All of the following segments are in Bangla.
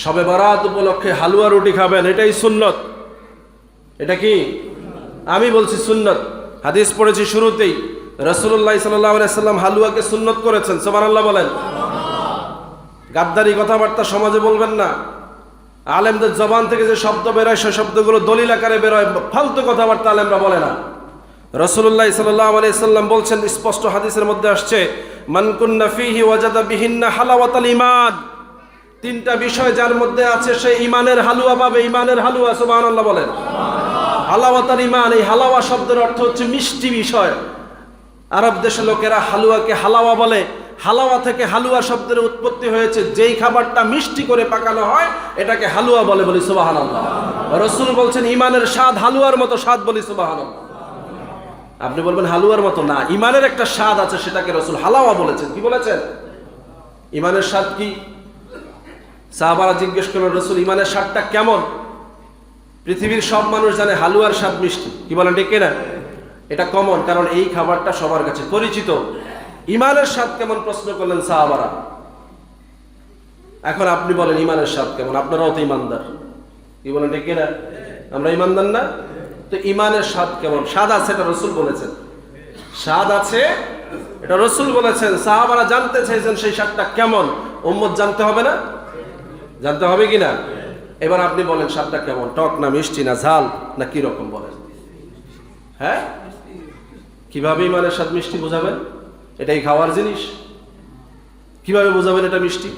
শবে বরাত উপলক্ষে হালুয়া রুটি খাবেন, এটাই সুন্নত। এটা কি? আমি বলছি সুন্নত। হাদিস পড়েছি শুরুতেই, রাসূলুল্লাহ সাল্লাল্লাহু আলাইহি সাল্লাম হালুয়াকে সুন্নত করেছেন। সুবহানাল্লাহ বলেন। গাদ্দারি কথাবার্তা সমাজে বলবেন না। আলেমদের জবান থেকে যে শব্দ বেরোয় সেই শব্দগুলো দলিল আকারে বেরোয়, ফালতু কথাবার্তা আলেমরা বলে না। রাসূলুল্লাহ সাল্লাল্লাহু আলাইহি সাল্লাম বলছেন, স্পষ্ট হাদিসের মধ্যে আসছে, মান কুন্না ফীহি ওয়াজাদা বিহিন্না হালাওয়াতাল ঈমান। তিনটা বিষয় যার মধ্যে আছে সে ঈমানের হালুয়া পাবে। ঈমানের হালুয়া, সুবহানাল্লাহ বলেন। হালাওয়াতাল ঈমান, এই হালাওয়া শব্দের অর্থ হচ্ছে মিষ্টি বিষয়। আরব দেশের লোকেরা হালুয়াকে হালাওয়া বলে। হালাওয়া থেকে হালুয়া শব্দের উৎপত্তি হয়েছে। যেই খাবারটা মিষ্টি করে পাকানো হয় এটাকে হালুয়া বলে, বলি সুবহানাল্লাহ। রাসূল বলছেন ঈমানের স্বাদ হালুয়ার মতো স্বাদ, বলি সুবহানাল্লাহ। আপনি বলবেন হালুয়ার মতো না, ঈমানের একটা স্বাদ আছে, সেটাকে রাসূল হালাওয়া বলেছেন। কি বলেছেন? ঈমানের স্বাদ কি? সাহাবারা জিজ্ঞেস করলেন, রাসূল ঈমানের স্বাদটা কেমন? পৃথিবীর সব মানুষ জানে হালুয়ার স্বাদ মিষ্টি। কি বলেন, ঠিক কিনা? এটা কমন, কারণ এই খাবারটা সবার কাছে পরিচিত। ঈমানের স্বাদ কেমন প্রশ্ন করলেন সাহাবারা। এখন আপনি বলেন ঈমানের স্বাদ কেমন? আপনারাও তো ঈমানদার। কি বলেন, ঠিক কিনা? আমরা ঈমানদার না? তো ঈমানের স্বাদ কেমন? স্বাদ আছে, এটা রাসূল বলেছেন। স্বাদ আছে, এটা রাসূল বলেছেন। সাহাবারা জানতে চাইছেন সেই স্বাদটা কেমন। উম্মত জানতে হবে না? জানতে হবে কিনা? এবার আপনি বলেন স্বাদটা কেমন? টক না মিষ্টি না ঝাল না কি রকম বলেন? হ্যাঁ, কিভাবে ঈমানের স্বাদ মিষ্টি বোঝাবেন? এটাই খাওয়ার জিনিস। কিভাবে বোঝাবেন এটা মিষ্টি?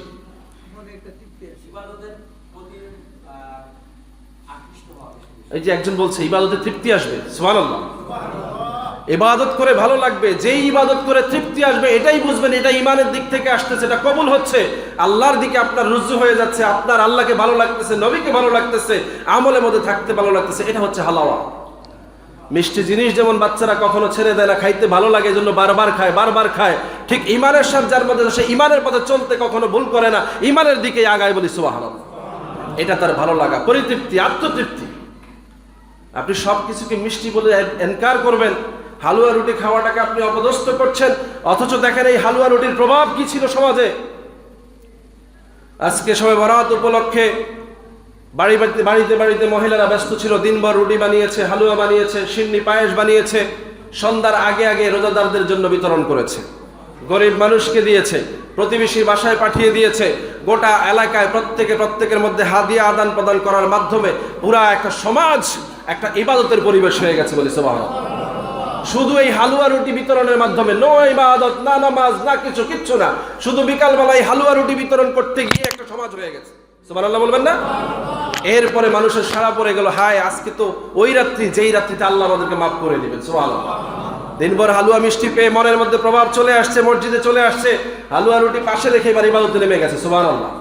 এই যে একজন বলছে ইবাদতে তৃপ্তি আসবে, সুবহানাল্লাহ। ইবাদত করে ভালো লাগবে, যেই ইবাদত করে তৃপ্তি আসবে এটাই বুঝবেন এটা ঈমানের দিক থেকে আসতেছে, এটা কবুল হচ্ছে, আল্লাহর দিকে আপনার রুজু হয়ে যাচ্ছে, আপনার আল্লাহকে ভালো লাগতেছে, নবীকে ভালো লাগতেছে, আমলের মধ্যে থাকতে ভালো লাগতেছে, এটা হচ্ছে হালাওয়া। মিষ্টি জিনিস যেমন বাচ্চারা কখনো ছেড়ে দেয় না, খাইতে ভালো লাগে এজন্য বারবার খায়, বারবার খায়, ঠিক ঈমানের স্বাদ যার মধ্যে সে ঈমানের পথে চলতে কখনো ভুল করে না, ঈমানের দিকে আগায়, বলি সুবহানাল্লাহ। এটা তার ভালো লাগা, পরিতৃপ্তি, আত্মতৃপ্তি। আপনি সব কিছুকে মিষ্টি বলে এনকার করবেন, হালুয়া রুটি খাওয়াটাকে আপনি অপদস্থ করছেন, অথচ দেখেন এই হালুয়া রুটির প্রভাব কি ছিল সমাজে। আজকে শবে বরাত উপলক্ষে বাড়িতে বাড়িতে মহিলারা ব্যস্ত ছিল, দিনভর রুটি বানিয়েছে, হালুয়া বানিয়েছে, সিন্নি পায়েস বানিয়েছে, সন্ধ্যার আগে আগে রোজাদারদের জন্য বিতরণ করেছে, গরিব মানুষকে দিয়েছে, প্রতিবেশীর বাসায় পাঠিয়ে দিয়েছে। গোটা এলাকায় প্রত্যেকের মধ্যে হাদিয়া আদান প্রদান করার মাধ্যমে পুরা একটা সমাজ, একটা ইবাদতের পরিবেশ হয়ে গেছে, বলি সুবহানাল্লাহ। শুধু এই হালুয়া রুটি বিতরণের মাধ্যমে, নো ইবাদত, না নামাজ, না কিচ্ছু না, শুধু বিকালবেলায় হালুয়া রুটি বিতরণ করতে গিয়ে একটা সমাজ হয়ে গেছে, সুবহানাল্লাহ বলবেন না? এরপরে মানুষের সারা পড়ে গেল, হায় আজকে তো ওই রাত্রি যেই রাত্রিতে আল্লাহ আমাদেরকে মাফ করে দিবেন, সুবহানাল্লাহ। দিনভর হালুয়া মিষ্টি পেয়ে মনের মধ্যে প্রভাব চলে আসছে, মসজিদে চলে আসছে, হালুয়া রুটি পাশে রেখে এবার ইবাদতে নেমে গেছে, সুবহানাল্লাহ।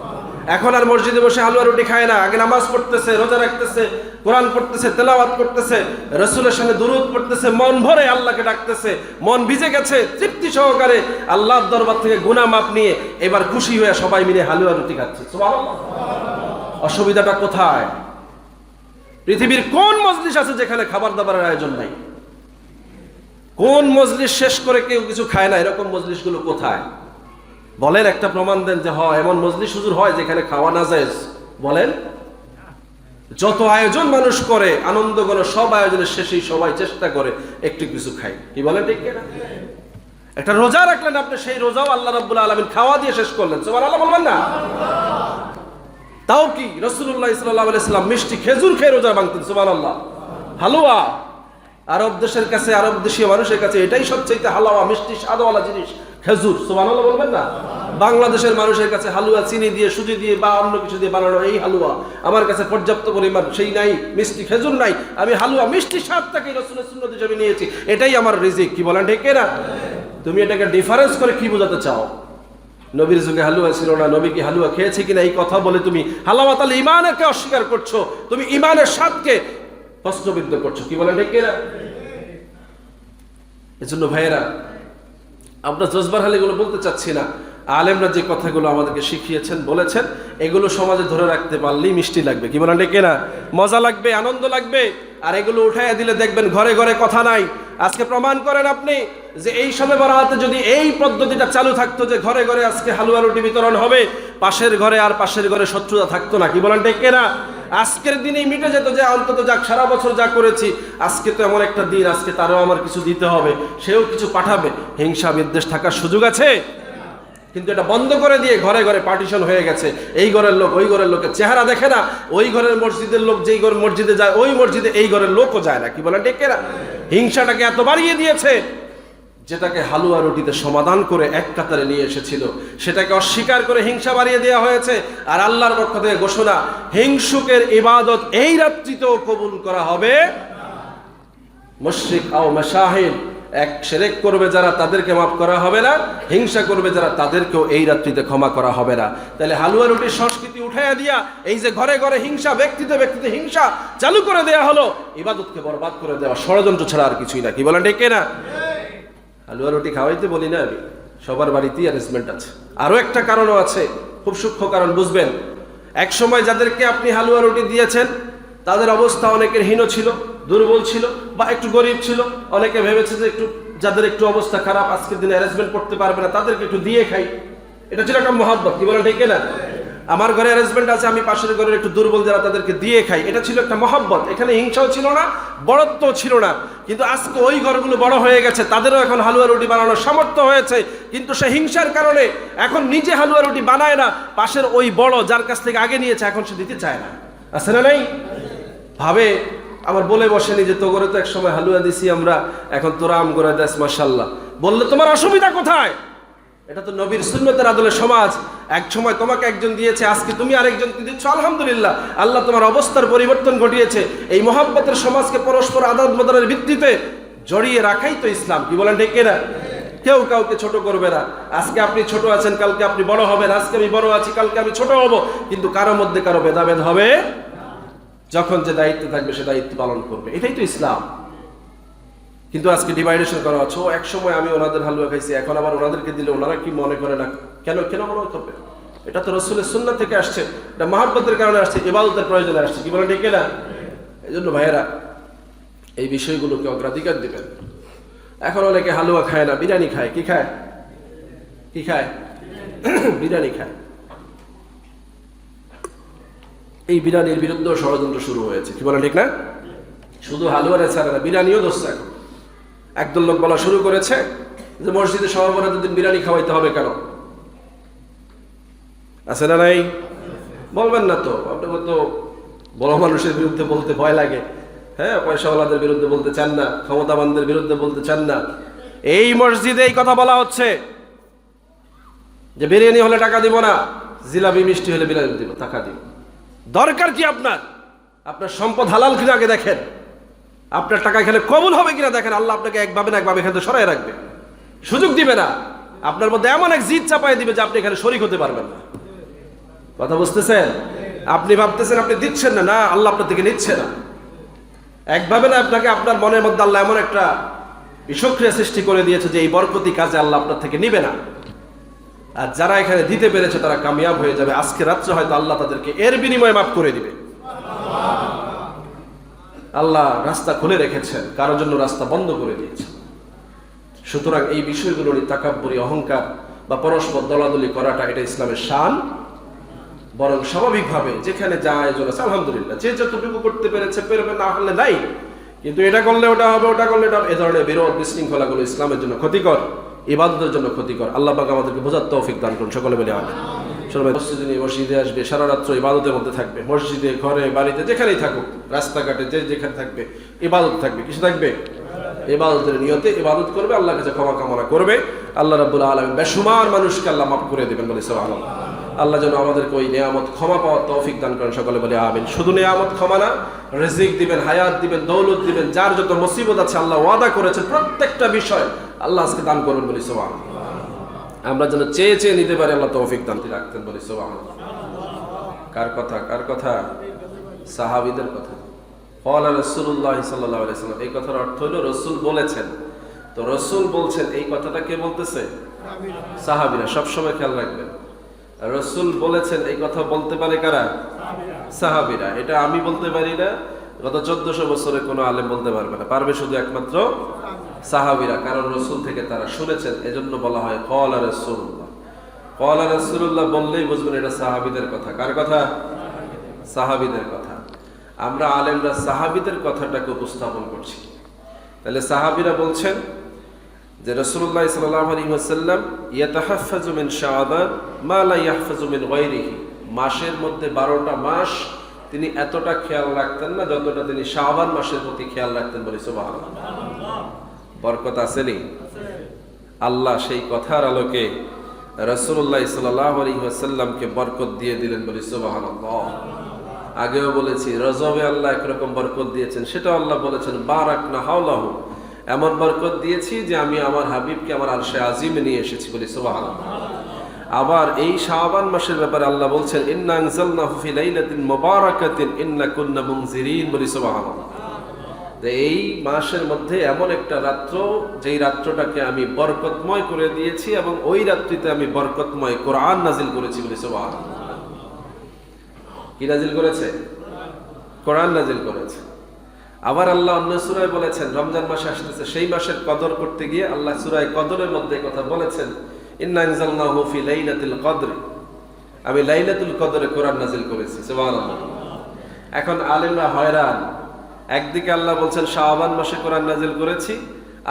এখন আর মসজিদে বসে হালুয়া রুটি খায় না, আগে নামাজ পড়তেছে, রোজা রাখতেছে, কোরআন পড়তেছে, তেলাওয়াত করতেছে, রাসূলের সামনে দুরূদ পড়তেছে, মন ভরে আল্লাহকে ডাকতেছে, মন ভিজে গেছে, তৃপ্তি সহকারে আল্লাহর দরবার থেকে গুনাহ মাপ নিয়ে এবার খুশি হয়ে সবাই মিলে হালুয়া রুটি খাচ্ছে, সুবহানাল্লাহ। অসুবিধাটা কোথায়? পৃথিবীর কোন মজলিস আছে যেখানে খাবার দাবারের আয়োজন নাই? কোন মজলিস শেষ করে কেউ কিছু খায় না? এরকম মজলিসগুলো কোথায়? বলেন, একটা প্রমাণ দেন যে হয় এমন মজলিস হুজুর হয় যেখানে খাওয়া না যায়? বলেন। যত আয়োজন মানুষ করে, আনন্দ করে, সব আয়োজনের শেষেই সবাই চেষ্টা করে একটু কিছু খাই। কি বলেন, ঠিক কিনা? একটা রোজা রাখলেন আপনি, সেই রোজাও আল্লাহ রাব্বুল আলামিন খাওয়া দিয়ে শেষ করলেন, সুবহানাল্লাহ বলবেন না? তাও কি রাসূলুল্লাহ সাল্লাল্লাহু আলাইহি ওয়াসাল্লাম মিষ্টি খেজুর খেয়ে রোজা ভাঙতেন, সুবহানাল্লাহ। হালুয়া আরব দেশের কাছে, আরব দেশীয় মানুষের কাছে এটাই সবচেয়ে হালুয়া, মিষ্টি স্বাদওয়ালা জিনিস খেজুর, সুবহানাল্লাহ বলবেন না? বাংলাদেশের মানুষের কাছে হালুয়া চিনি দিয়ে, সুজি দিয়ে বা অন্য কিছু দিয়ে বানানো এই হালুয়া আমার কাছে পর্যাপ্ত পরিমাণ সেই নাই, মিষ্টি খেজুর নাই, আমি হালুয়া মিষ্টি স্বাদটাকে রাসূলের সুন্নাত হিসেবে নিয়েছি, এটাই আমার রিজিক। কি বলেন, ঠিক না? তুমি এটাকে ডিফারেন্স করে কি বোঝাতে চাও? নবীর যুগে হালুয়া ছিল না, নবী কি হালুয়া খেয়েছে কিনা এই কথা বলে তুমি হালাওয়াতুল ঈমানকে অস্বীকার করছো, তুমি ঈমানের স্বাদকে প্রশ্নবিদ্ধ করছো। কি বলেন, ঠিক না? এজন্য ভাইয়েরা, আমরা জজবার হাল এগুলো বলতে চাচ্ছি না, আলেমরা যে কথাগুলো আমাদেরকে শিখিয়েছেন, বলেছেন, এগুলো সমাজে ধরে রাখতে পারলেই মিষ্টি লাগবে। কি বলেন, ঠিক না? মজা লাগবে, আনন্দ লাগবে। আর এগুলো উঠাইয়া দিলে দেখবেন ঘরে ঘরে কথা নাই, আজকে প্রমাণ করেন আপনি যে এই শবে বরাতে যদি এই পদ্ধতিটা চালু থাকতো যে ঘরে ঘরে আজকে হালুয়া রুটি বিতরণ হবে, পাশের ঘরে আর পাশের ঘরে শত্রুতা থাকতো না। কি বলেন ঠিক কিনা? আজকের দিনেই মিটে যেত যে অন্তত যাক সারা বছর যা করেছি, আজকে তো এমন একটা দিন, আজকে তারও আমার কিছু দিতে হবে, সেও কিছু পাঠাবে। হিংসা বিদ্বেষ থাকার সুযোগ আছে? কিন্তু এটা বন্ধ করে দিয়ে ঘরে ঘরে পার্টিশন হয়ে গেছে। এই ঘরের লোক ওই ঘরের লোকের চেহারা দেখে না, ওই ঘরের মসজিদের লোক যেই ঘর মসজিদে যায় ওই মসজিদে এই ঘরের লোকও যায় না। কি বলেন ঠিক কিনা? হিংসাটাকে এত বাড়িয়ে দিয়েছে, যেটাকে হালুয়া রুটিতে সমাধান করে এক কাতারে নিয়ে এসেছিল সেটাকে অস্বীকার করে হিংসা বাড়িয়ে দেওয়া হয়েছে। আর আল্লাহর পক্ষ থেকে ঘোষণা, হিংসুকের ইবাদত এই রাত্রিতেও কবুল করা হবে। মুশরিক আও মাশাহিদ, এক শিরক করবে যারা তাদেরকে মাফ করা হবে না, হিংসা করবে যারা তাদেরকেও এই রাত্রিতে ক্ষমা করা হবে না। তাহলে হালুয়া রুটির সংস্কৃতি উঠাইয়া দিয়া এই যে ঘরে ঘরে হিংসা, ব্যক্তিতে ব্যক্তিতে হিংসা চালু করে দেয়া হলো, ইবাদতকে বরবাদ করে দেওয়া ষড়যন্ত্র ছাড়া আর কিছুই না। কি বলেন ঠিক না? হালুয়া রুটি খাওয়াইতে বলি না আমি, সবার বাড়িতেই অ্যারেঞ্জমেন্ট আছে। আরো একটা কারণও আছে, খুব সূক্ষ্ম কারণ, বুঝবেন। এক সময় যাদেরকে আপনি হালুয়া রুটি দিয়েছেন তাদের অবস্থা অনেকের হীন ছিল, দুর্বল ছিল, বা একটু গরিব ছিল। অনেকে ভেবেছে যে একটু যাদের একটু অবস্থা খারাপ, আজকের দিনে অ্যারেঞ্জমেন্ট করতে পারবে না, তাদেরকে একটু দিয়ে খাই। এটা ছিল একটা মহব্বত। কি বলেন ঠিক না? আমার ঘরে অ্যারেঞ্জমেন্ট আছে, আমি পাশের ঘরের একটু দুর্বল যারা তাদেরকে দিয়ে খাই, এটা ছিল একটা মহব্বত। এখানে হিংসাও ছিল না, বড়ত্বও ছিল না। কিন্তু আজকে ওই ঘরগুলো বড় হয়ে গেছে, তাদেরও এখন হালুয়া রুটি বানানোর সামর্থ্য হয়েছে, কিন্তু সে হিংসার কারণে এখন নিজে হালুয়া রুটি বানায় না, পাশের ওই বড় যার কাছ থেকে আগে নিয়েছে এখন সে দিতে চায় না। আছে না নাই? ভাবে আমার বলে বসেনি যে তো করে তো এক সময় হালুয়া দিছি আমরা, এখন তোরা আম করে দেস মাশাআল্লাহ। বললে তোমার অসুবিধা কোথায়? এটা তো নবীর সুন্নতের আদলে সমাজ। এক সময় তোমাকে একজন দিয়েছে, আজকে তুমি আরেকজনকে দিচ্ছ, আলহামদুলিল্লাহ, আল্লাহ তোমার অবস্থার পরিবর্তন ঘটিয়েছে। এই মহব্বতের সমাজকে পরস্পর আদান প্রদানের ভিত্তিতে জড়িয়ে রাখাই তো ইসলাম। কি বলেন ঠিক না? কেউ কাউকে ছোট করবে না। আজকে আপনি ছোট আছেন, কালকে আপনি বড় হবেন। আজকে আমি বড় আছি, কালকে আমি ছোট হব, কিন্তু কারো মধ্যে কারো ভেদাভেদ হবে। যখন যে দায়িত্ব থাকবে সে দায়িত্ব পালন করবে, এটাই তো ইসলাম। কিন্তু আজকে ডিভাইডেশন করা হচ্ছে। এক সময় আমি ওনাদের হালুয়া খাইছি, এখন আবার ওনাদেরকে দিলে ওনারা কি মনে করে না, কেন কেন মনে করবে? এটা তো রসুলের সুন্নাহ থেকে আসছে, এটা মহব্বতের কারণে আসছে, ইবাদতের প্রয়োজনে আসছে। কি বলেন ঠিক না? এই জন্য ভাইয়েরা এই বিষয়গুলোকে অগ্রাধিকার দিবেন। এখন অনেকে হালুয়া খায় না, বিরিয়ানি খায়। কি খায়? কি খায়? বিরিয়ানি খায়। এই বিরিয়ানির বিরুদ্ধেও ষড়যন্ত্র শুরু হয়েছে। কি বলেন ঠিক না? শুধু হালুয়ারে ছাড়া না, বিরিয়ানিও দোষ। এখন একদল লোক বলা শুরু করেছে যে মসজিদে সভাপতির দিন বিরিয়ানি খাওয়াইতে হবে কেন? আছে না নাই? বলবেন না তো, আপনাকে তো বড় মানুষের বিরুদ্ধে বলতে ভয় লাগে। হ্যাঁ, পয়সাওয়ালাদের বিরুদ্ধে বলতে চান না, ক্ষমতাবানদের বিরুদ্ধে বলতে চান না। এই মসজিদে এই কথা বলা হচ্ছে যে বিরিয়ানি হলে টাকা দিব না, জিলাপি মিষ্টি হলে বিরিয়ানি দিব, টাকা দিব। দরকার কি আপনার? আপনার সম্পদ হালাল কিনা আগে দেখেন, আপনার টাকা এখানে কবুল হবে কিনা দেখেন। আল্লাহ আপনাকে একভাবে না একভাবে এখান থেকে সরাই রাখবে, সুযোগ দিবে না। আপনার মধ্যে এমন এক জিদ চাপাই দিবে যে আপনি এখানে শরীক হতে পারবেন না। কথা বুঝতেছেন? আপনি ভাবতেছেন আপনি দিচ্ছেন না, না, আল্লাহ আপনার থেকে নিচ্ছে না। একভাবে না আপনাকে, আপনার মনের মধ্যে আল্লাহ এমন একটা বিষক্রিয়া সৃষ্টি করে দিয়েছে যে এই বরকতি কাজে আল্লাহ আপনার থেকে নিবে না। আর যারা এখানে দিতে পেরেছে তারা কামিয়াব হয়ে যাবে। আজকে রাত্রে হয়তো আল্লাহ তাদেরকে এর বিনিময়ে মাফ করে দিবে। আল্লাহ রাস্তা খুলে রেখেছেন, কারোর জন্য রাস্তা বন্ধ করে দিয়েছেন। সুতরাং এই বিষয়গুলো নিয়ে তাকাব্বুরি, অহংকার বা পরস্পর দলাদলি করাটা এটা ইসলামের শান। বরং স্বাভাবিকভাবে যেখানে যা আয়োজন আছে আলহামদুলিল্লাহ, যে যতটুকু করতে পেরেছে পেরবে, না হলে নাই। কিন্তু এটা করলে ওটা হবে, ওটা করলে এটা, এ ধরনের বিরোধ বিশৃঙ্খলাগুলো ইসলামের জন্য ক্ষতিকর, ইবাদতের জন্য ক্ষতিকর। আল্লাহ পাক আমাদেরকে বোঝার তৌফিক দান করুন, সকলে বলে আমিন। সবাই মসজিদে আসবে, সারা রাত্র ইবাদতের মধ্যে থাকবে, মসজিদে, ঘরে, বাড়িতে, যেখানেই থাকুক, রাস্তাঘাটে যে যেখানে থাকবে ইবাদত থাকবে। কিছু থাকবে ইবাদতের নিয়তে ইবাদত করবে, আল্লাহর কাছে ক্ষমা কামনা করবে। আল্লাহ রাব্বুল আলামিন বেশুমার মানুষকে আল্লাহ মাফ করে দেবেন, বলে সুবহানাল্লাহ। আল্লাহ যেন আমাদেরকে ওই নিয়ামত ক্ষমা পাওয়ার তৌফিক দান করেন, সকলে বলে আমিন। শুধু নিয়ামত ক্ষমা না, রিজিক দিবেন, হায়াত দিবেন, দৌলত দিবেন, যার যত মুসিবত আছে আল্লাহ ওয়াদা করেছেন প্রত্যেকটা বিষয় আল্লাহ আজকে দান করবেন, বলি সুবহানাল্লাহ। আমরা যেন চেয়ে চেয়ে নিতে পারি, আল্লাহ তৌফিক দান রাখতেন, বলি সুবহানাল্লাহ। কার কথা? কার কথা? সাহাবীদের কথা। ক্বালা রাসূলুল্লাহ সাল্লাল্লাহু আলাইহি ওয়াসাল্লাম, এই কথার অর্থ হলো রাসূল বলেছেন। তো রাসূল বলছেন, এই কথাটা কে বলতেছে? সাহাবীরা। সবসময় খেয়াল রাখবেন, রাসূল বলেছেন এই কথা বলতে পারে কারা? সাহাবীরা। এটা আমি বলতে পারি না, গত 1400 বছরে কোনো আলেম বলতে পারবে না, পারবে শুধু একমাত্র সাহাবীরা, কারণ রাসূল থেকে তারা শুনেছেন, এজন্য বলা হয় ক্বালা রাসূলুল্লাহ। ক্বালা রাসূলুল্লাহ বললেই বুঝবেন এটা সাহাবীদের কথা। কার কথা? সাহাবীদের কথা। আমরা আলেমরা সাহাবীদের কথাটাকে উপস্থাপন করছি। তাহলে সাহাবীরা বলছেন যে রাসূলুল্লাহ সাল্লাল্লাহু আলাইহি ওয়াসাল্লাম ইয়াতাহাফফাজু মিন শাবান মা লা ইয়াহফাজু মিন গায়রিহি, মাসের মধ্যে 12টা মাস তিনি এতটা খেয়াল রাখতেন না যতটা তিনি শাবান মাসের প্রতি খেয়াল রাখতেন। বলি সুবহানাল্লাহ। বরকত আসেনি? আল্লাহ সেই কথার আলোকে রাসূলুল্লাহ সাল্লাল্লাহু আলাইহি ওয়াসাল্লামকে বরকত দিয়ে দিলেন। বলি সুবহানাল্লাহ। আগেও বলেছি রজবে আল্লাহ একরকম বরকত দিয়েছেন, সেটা আল্লাহ বলেছেন বারাকনা হাওলাহু, এমন বরকত দিয়েছি যে আমি আমার হাবিবকে আমার আরশে আজিমে নিয়ে এসেছি। বলি সুবহানাল্লাহ। আবার এই শাবান মাসের ব্যাপারে আল্লাহ বলছেন ইন্না আনজালনাহু ফি লাইলাতিন মুবারাকাতিন ইন্না কুন্না মুনজিরিন। বলি সুবহানাল্লাহ। এই মাসের মধ্যে এমন একটা রাত্র, যেই রাত্রটাকে আমি বরকতময় করে দিয়েছি এবং ওই রাত্রিতে আমি বরকতময় কোরআন নাজিল করেছি। বলি সুবহানাল্লাহ। কি নাজিল করেছে? কোরআন নাজিল করেছে। আবার আল্লাহ অন্য সূরায় বলেছেন রমজান মাস আসতেছে, সেই মাসের কদর করতে গিয়ে আল্লাহ সূরা কদরের মধ্যে কথা বলেছেন ইন্না আনজালনাহু ফি লাইলাতিল কদর, আমি লাইলাতুল কদরে কোরআন নাজিল করেছি। সুবহানাল্লাহ। এখন আলেমরা হয়রান, একদিকে আল্লাহ বলছেন শাবান মাসে কোরআন নাজিল করেছি,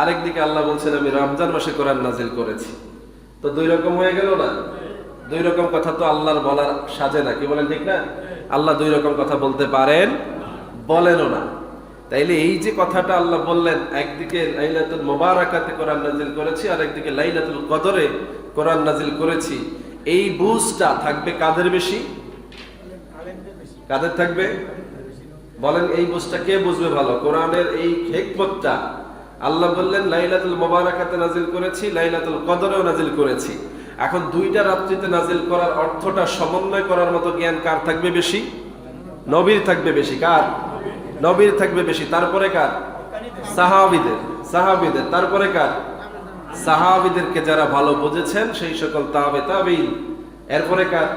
আরেকদিকে আল্লাহ বলছেন আমি রমজান মাসে কোরআন নাজিল করেছি। তো দুই রকম হয়ে গেল না? দুই রকম কথা তো আল্লাহর বলার সাজে না। কি বলেন, ঠিক না? আল্লাহ দুই রকম কথা বলতে পারেন, বলেনও না। তাইলে এই যে কথাটা আল্লাহ বললেন, একদিকে লাইলাতুল মুবারাকাতে কোরআন নাজিল করেছি, আর একদিকে লাইলাতুল কদরে কোরআন নাজিল করেছি, এই বুঝটা থাকবে কাদের বেশি? কাদের থাকবে? বলেন এই বুঝটা কে বুঝবে ভালো? কোরআনের এই হিকমতটা আল্লাহ বললেন লাইলাতুল মুবারাকাতে নাজিল করেছি, লাইলাতুল কদরেও নাজিল করেছি। এখন দুইটা রাত্রিতে নাজিল করার অর্থটা সমন্বয় করার মতো জ্ঞান কার থাকবে বেশি? নবীর থাকবে বেশি। কার? নবীর থাকবে বেশি। তারপরে কার? সাহাবীদের। তারপরে কার? সাহাবীদেরকে যারা ভালো বুঝেছেন সেই সকল তাবেঈন। এরপরে কার?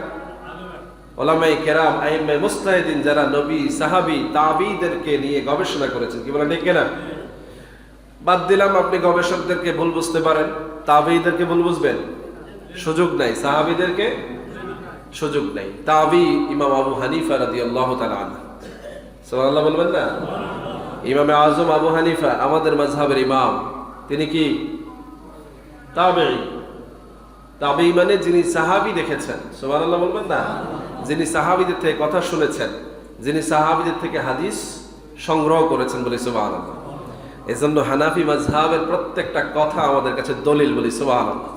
উলামায়ে কেরাম, আইম্মায়ে মুজতাহিদিন, যারা নবী, সাহাবী, তাবেঈদেরকে নিয়ে গবেষণা করেছেন। কি বলেন, ঠিক না? বাদ দিলাম আপনি গবেষকদেরকে ভুল বুঝতে পারেন, তাবেঈদেরকে ভুল বুঝবেন, সুযোগ নাই। সাহাবীদেরকে সুযোগ নাই। তাবেঈ ইমাম আবু হানিফা রাদিয়াল্লাহু তাআলা আনহু, সুবহানাল্লাহ বলবেন না? ইমামে আযম আবু হানিফা আমাদের মাযহাবের ইমাম, তিনি কি তাবেঈ? তাবেঈ মানে যিনি সাহাবী দেখেছেন। সুবহানাল্লাহ বলবেন না? যিনি সাহাবীদের থেকে কথা শুনেছেন, যিনি সাহাবীদের থেকে হাদিস সংগ্রহ করেছেন। বলি সুবহানাল্লাহ। এজন্য হানাফি মাযহাবের প্রত্যেকটা কথা আমাদের কাছে দলিল। বলি সুবহানাল্লাহ।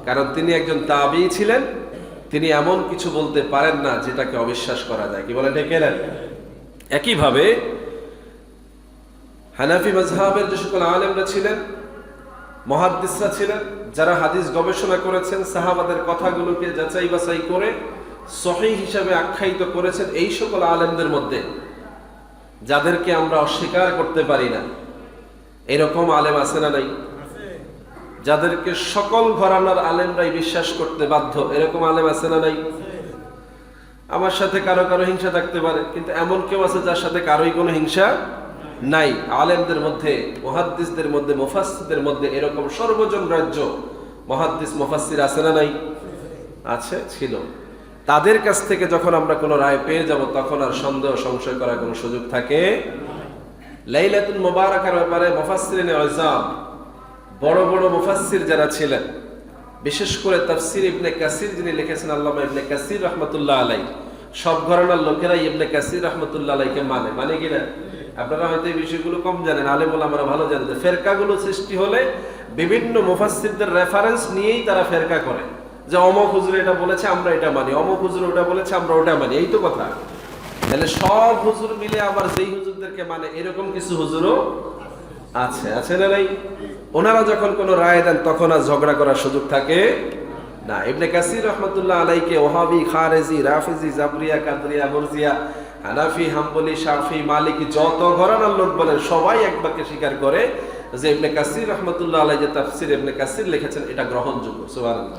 কারণ তিনি একজন তাবেঈ ছিলেন, তিনি এমন কিছু বলতে পারেন না যেটাকে অবিশ্বাস করা যায়। কি বলেন, ঠিক না? একইভাবে হানাফি মাযহাবের যে সকল আলেমরা ছিলেন, মুহাদ্দিসরা ছিলেন, যারা হাদিস গবেষণা করেছেন, সাহাবাদের কথাগুলোকে যাচাই বাছাই করে সহিহ হিসাবে আখ্যায়িত করেছেন, এই সকল আলেমদের মধ্যে যাদেরকে আমরা অস্বীকার করতে পারি না, এরকম আলেম আছে না নাই? যাদেরকে সকল ঘরানার আলেমরাই বিশ্বাস করতে বাধ্য, এরকম আলেম আছে না নাই? আমার সাথে কারো কারো হিংসা থাকতে পারে, কিন্তু এমন কেউ আছে যার সাথে কারোই কোনো হিংসা নাই। আলেমদের মধ্যে, মুহাদ্দিসদের মধ্যে, মুফাসসিরদের মধ্যে এরকম সর্বজন রাজ্য মুহাদ্দিস মুফাসসির আছে না নাই? আছে, ছিল। তাদের কাছ থেকে যখন আমরা কোনো রায় পেয়ে যাব, তখন আর সন্দেহ সংশয় করার কোনো সুযোগ থাকে। লাইলাতুল মুবারাকার ব্যাপারে মুফাসসিরিনে আযম, বড় বড় মুফাসসির যারা ছিলেন, বিশেষ করে তাফসীর ইবনে কাসির যিনি লিখেছেন, আল্লামা ইবনে কাসির রাহমাতুল্লাহ আলাইহি, সব ঘরানার লোকেরাই ইবনে কাসির রাহমাতুল্লাহ আলাইহিকে মানে কি না? আপনারা হয়তো এই বিষয়গুলো কম জানেন, আলেম ওলামারা ভালো জানেন। ফেরকাগুলো সৃষ্টি হলে বিভিন্ন মুফাসসিরদের রেফারেন্স নিয়েই তারা ফেরকা করে, যে অমুক হুজুর এটা বলেছে আমরা এটা মানি, অমুক হুজুর ওটা বলেছে আমরা ওটা মানি, এই তো কথা। তাহলে সব হুজুর মিলে আবার যেই হুজুরদেরকে মানে, এরকম কিছু হুজুরও আছে না নাই? ওনারা যখন কোনো রায় দেন তখন আর ঝগড়া করার সুযোগ থাকে না। ইবনে কাসির রাহমাতুল্লাহ আলাইহিকে ওহাবি, খারেজি, রাফিজি, জাবরিয়া, কাদরিয়া, মুরজিয়া, হানাফি, হাম্বলি, শাফি, মালিকি, যত ঘরানার লোক বলেন সবাই এক বাক্যে স্বীকার করে যে ইবনে কাসির রাহমাতুল্লাহ আলাইহি যে তাফসীর ইবনে কাসির লিখেছেন এটা গ্রহণযোগ্য। সুবহানাল্লাহ।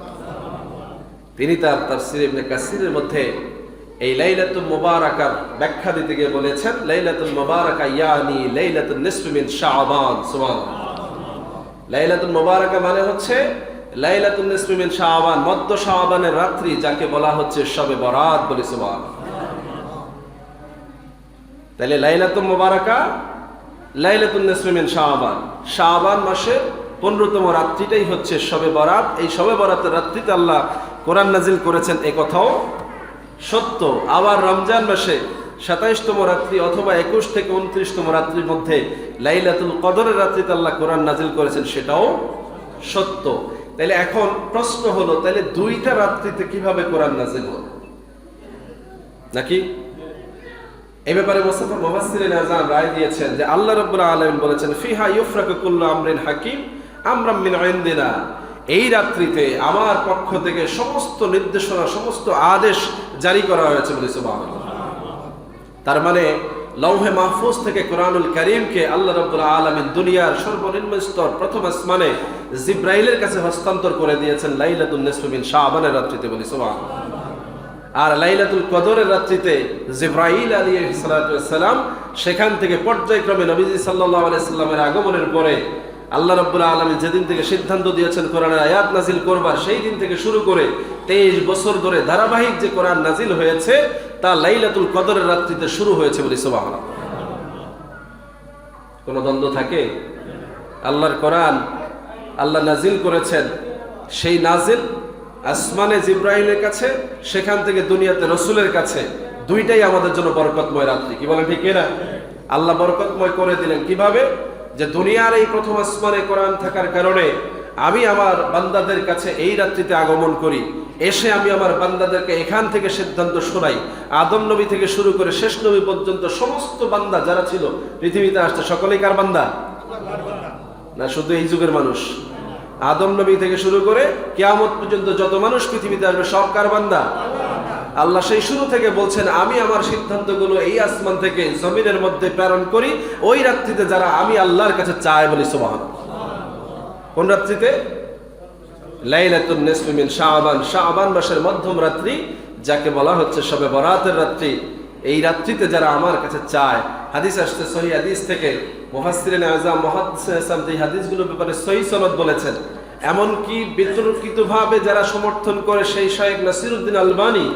তিনি তার তাফসীর ইবনে কাসিরের মধ্যে এই লাইলাতুল মুবারাকার ব্যাখ্যা দিতে গিয়ে বলেছেন লাইলাতুল মুবারাকা ইয়ানি লাইলাতুন নিসফি মিন শাবান। সুবহানাল্লাহ। লাইলাতুল মুবারাকা মানে হচ্ছে লাইলাতুন নিসফি মিন শাবান, মধ্য শাবানের রাত্রি, যাকে বলা হচ্ছে শবে বরাত। বলি সুবহানাল্লাহ। তাহলে লাইলাতুল মুবারাকা লাইলাতুন নিসফি মিন শাবান, শাবান মাসের 15তম রাত্রিটাই হচ্ছে শবে বরাত। এই শবে বরাতের রাত্রিতে আল্লাহ কোরআন নাজিল করেছেন, এ কথাও সত্য। আবার রমজান মাসে 27তম রাত্রি অথবা 21 থেকে 29তম রাত্রির মধ্যে লাইলাতুল কদরের রাত্রিতে আল্লাহ কোরআন নাজিল করেছেন, সেটাও সত্য। তাহলে এখন প্রশ্ন হলো, তাহলে দুইটা রাত্রিতে কিভাবে কোরআন নাজিল হলো? নাকি এই ব্যাপারে মুফাসসিরিন আযম রায় দিয়েছেন যে আল্লাহ রাব্বুল আলামিন বলেছেন, ফিহা ইউফরাকু কুল্লু আমরিন হাকিম আমরাম মিন ইনদিনা, এই রাত্রিতে আমার পক্ষ থেকে সমস্ত নির্দেশনা, সমস্ত আদেশ জারি করা হয়েছে। বলি সুবহানাল্লাহ। তার মানে লৌহে মাহফুজ থেকে কোরআনুল কারীমকে আল্লাহ রাব্বুল আলামিন দুনিয়ার সর্বনিম্ন স্তর প্রথম আসমানে জিব্রাইলের কাছে হস্তান্তর করে দিয়েছেন লাইলাতুন নিসফি মিন শাবানের রাত্রিতে। বলি সুবহানাল্লাহ। আর লাইলাতুল কদরের রাত্রিতে জিব্রাইল আলাইহিস সালাতু ওয়াস সালাম সেখান থেকে পর্যায়ক্রমে নবীজি সাল্লাল্লাহু আলাইহি সাল্লামের আগমনের পরে আল্লাহ রাব্বুল আলামিন যেদিন থেকে সিদ্ধান্ত দিয়েছেন কোরআনের আয়াত নাজিল করবার, সেই দিন থেকে শুরু করে 23 বছর ধরে ধারাবাহিক যে কোরআন নাজিল হয়েছে তা লাইলাতুল কদরের রাত্রিতে শুরু হয়েছে। বলি সুবহানাল্লাহ। কোন দ্বন্দ্ব থাকে? আল্লাহর কোরআন আল্লাহ নাজিল করেছেন, সেই নাজিল আসমানে জিব্রাইলের কাছে, সেখান থেকে দুনিয়াতে রাসূলের কাছে, দুইটাই আমাদের জন্য বরকতময় রাত্রি। কি বলেন ঠিক না? আল্লাহ বরকতময় করে দিলেন কিভাবে? যে দুনিয়ার এই প্রথম আসমানে কোরআন থাকার কারণে আমি আমার বান্দাদের কাছে এই রাত্রিতে আগমন করি, এসে আমি আমার বান্দাদেরকে এখান থেকে সিদ্ধান্ত শোনাই। আদম নবী থেকে শুরু করে শেষ নবী পর্যন্ত সমস্ত বান্দা যারা ছিল পৃথিবীতে আসছে, সকলেই কার বান্দা? না শুধু এই যুগের মানুষ? আদম নবী থেকে শুরু করে কিয়ামত পর্যন্ত যত মানুষ পৃথিবীতে আসবে সব কার বান্দা? আল্লাহ সেই শুরু থেকে বলছেন, আমি আমার সিদ্ধান্তগুলো এই আসমান থেকে জমিনের মধ্যে প্রেরণ করি ওই রাত্রিতে যারা আমি আল্লাহর কাছে চায়। বলি সুবহানাল্লাহ। কোন রাত্রিতে? লাইলাতুন নিসফি মিন শাবান, শাবান মাসের মধ্যম রাত্রি, যাকে বলা হচ্ছে শবে বরাতের রাত্রি। এই রাত্রিতে যারা আমার কাছে চায়, হাদিস আসছে সহিহ হাদিস থেকে, মুফাসসিরিন আযম মুহাদ্দিসিন এই হাদিসগুলোর ব্যাপারে সহিহ সনদ বলেছেন। এমনকি বিতর্কিতভাবে যারা সমর্থন করে, সেই শাইখ নাসিরউদ্দিন আলবানী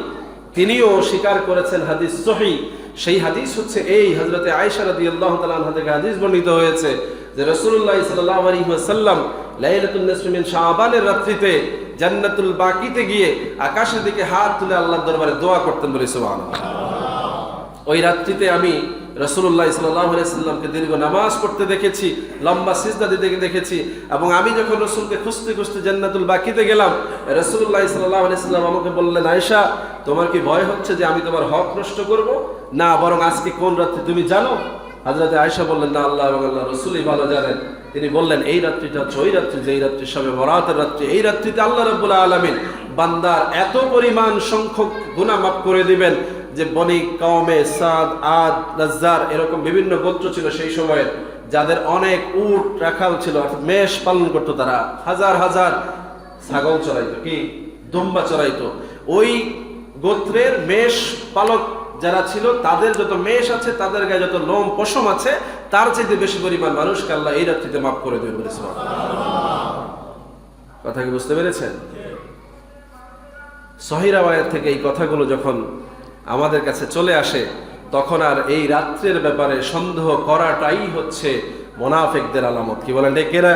তিনিও স্বীকার করেছেন হাদিস সহিহ। সেই হাদিস হচ্ছে এই হযরতে আয়েশা রাদিয়াল্লাহু তাআলা আনহা থেকে হাদিস বর্ণিত হয়েছে যে রাসূলুল্লাহ সাল্লাল্লাহু আলাইহি ওয়াসাল্লাম লাইলাতুন নিসফি মিন শাবানের রাত্রিতে জান্নাতুল বাকিতে গিয়ে আকাশের দিকে হাত তুলে আল্লাহর দরবারে দোয়া করতেন। বলি সুবহানাল্লাহ। ওই রাত্রিতে আমি রাসূলুল্লাহ সাল্লাল্লাহু আলাইহি ওয়াসাল্লামকে দীর্ঘ নামাজ পড়তে দেখেছি, লম্বা সিজদা দিতে দেখেছি। এবং আমি যখন রাসূলকে খুঁজতে খুঁজতে জান্নাতুল বাকিতে গেলাম, রাসূলুল্লাহ সাল্লাল্লাহু আলাইহি ওয়াসাল্লাম আমাকে বললেন, আয়েশা তোমার কি ভয় হচ্ছে যে আমি তোমার হক নষ্ট করব? না, বরং আজকে কোন রাত্রি তুমি জানো? হযরতে আয়েশা বললেন, না, আল্লাহ এবং আল্লাহর রাসূলই ভালো জানেন। তিনি বললেন, এই রাত্রিটা হচ্ছে ওই রাত্রি, যেই রাত্রি শবে বরাতের রাত্রি। এই রাত্রিতে আল্লাহ রাব্বুল আলামিন বান্দার এত পরিমাণ সংখ্যক গুনাহ মাফ করে দিবেন যে বনি কওমে সাদ, আদ, নাজ্জার এরকম বিভিন্ন গোত্র ছিল সেই সময়ে, যাদের অনেক উট রাখাল ছিল, অর্থাৎ মেষ পালন করতো, তারা হাজার হাজার ছাগল চড়াইতো, কি দুম্বা চড়াইতো। ওই গোত্রের মেষ পালক যারা ছিল, তাদের যত মেষ আছে, তাদের গায়ে যত লোম পশম আছে, তার চাইতে বেশি পরিমাণ মানুষকে আল্লাহ এই রাত্রিতে মাফ করে দেবে। বলেছিল। কথা কি বুঝতে পেরেছেন? সহিহ রাওয়ায়াত থেকে এই কথাগুলো যখন আমাদের কাছে চলে আসে, তখন আর এই রাত্রের ব্যাপারে সন্দেহ করাটাই হচ্ছে মুনাফিকদের আলামত। কি বলেন ঠিক কিনা?